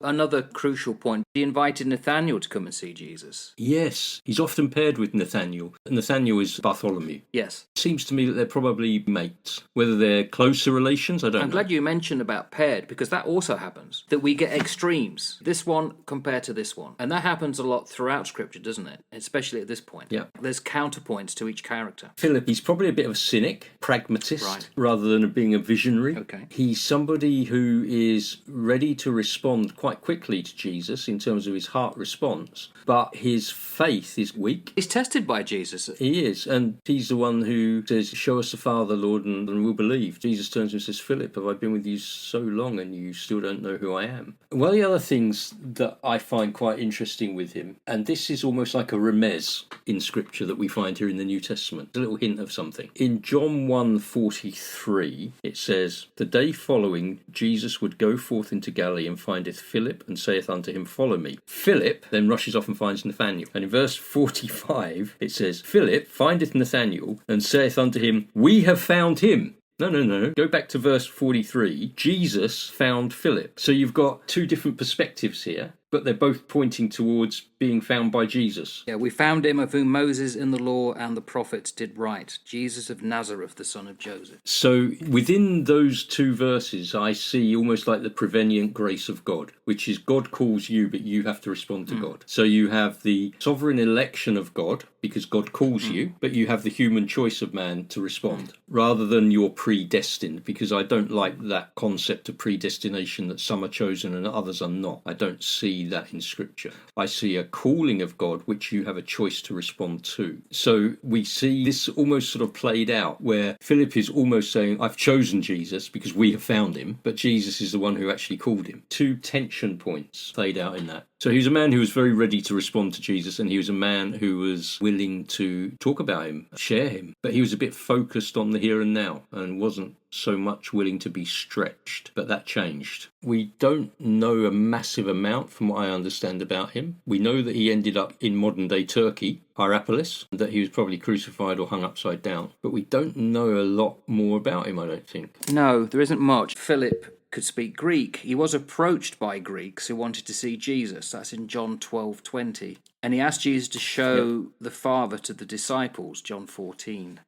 Another crucial point, he invited Nathanael to come and see Jesus. Yes, he's often paired with Nathanael. Nathanael is Bartholomew. Yes. It seems to me that they're probably mates. Whether they're closer relations, I don't know. I'm glad you mentioned about paired, because that also happens, that we get extremes. This one compared to this one. And that happens a lot throughout Scripture, doesn't it? Especially at this point. Yeah. There's counterpoints to each character. Philip, he's probably a bit of a cynic, pragmatist, Right. rather than being a visionary. Okay. He's somebody who is ready to respond quite quickly to Jesus in terms of his heart response, but his faith is weak. He's tested by Jesus. He is, and he's the one who says, "Show us the Father, Lord, and we'll believe." Jesus turns to him and says, "Philip, have I been with you so long and you still don't know who I am?" One of the other things that I find quite interesting with him, and this is almost like a remez in Scripture that we find here in the New Testament, a little hint of something. In John 1:43, it says, "The day following, Jesus would go forth into Galilee and findeth Philip and saith unto him, Follow me. Philip then rushes off and finds Nathanael." And in verse 45, it says, "Philip findeth Nathanael and saith unto him, We have found him." No. Go back to verse 43. Jesus found Philip. So you've got two different perspectives here, but they're both pointing towards being found by Jesus. Yeah, we found him of whom Moses in the law and the prophets did write, Jesus of Nazareth, the son of Joseph. So within those two verses, I see almost like the prevenient grace of God, which is God calls you, but you have to respond to God. So you have the sovereign election of God, because God calls you, but you have the human choice of man to respond, rather than you're predestined, because I don't like that concept of predestination, that some are chosen and others are not. I don't see that in Scripture. I see a calling of God which you have a choice to respond to. So we see this almost sort of played out, where Philip is almost saying, I've chosen Jesus because we have found him, but Jesus is the one who actually called him. Two tension points played out in that. So he was a man who was very ready to respond to Jesus, and he was a man who was willing to talk about him, share him, but he was a bit focused on the here and now and wasn't so much willing to be stretched. But that changed. We don't know a massive amount from what I understand about him. We know that he ended up in modern day Turkey, Hierapolis, that he was probably crucified or hung upside down, but we don't know a lot more about him, I don't think. No, there isn't much. Philip could speak Greek. He was approached by Greeks who wanted to see Jesus. That's in John 12:20. And he asked Jesus to show the Father to the disciples, John 14.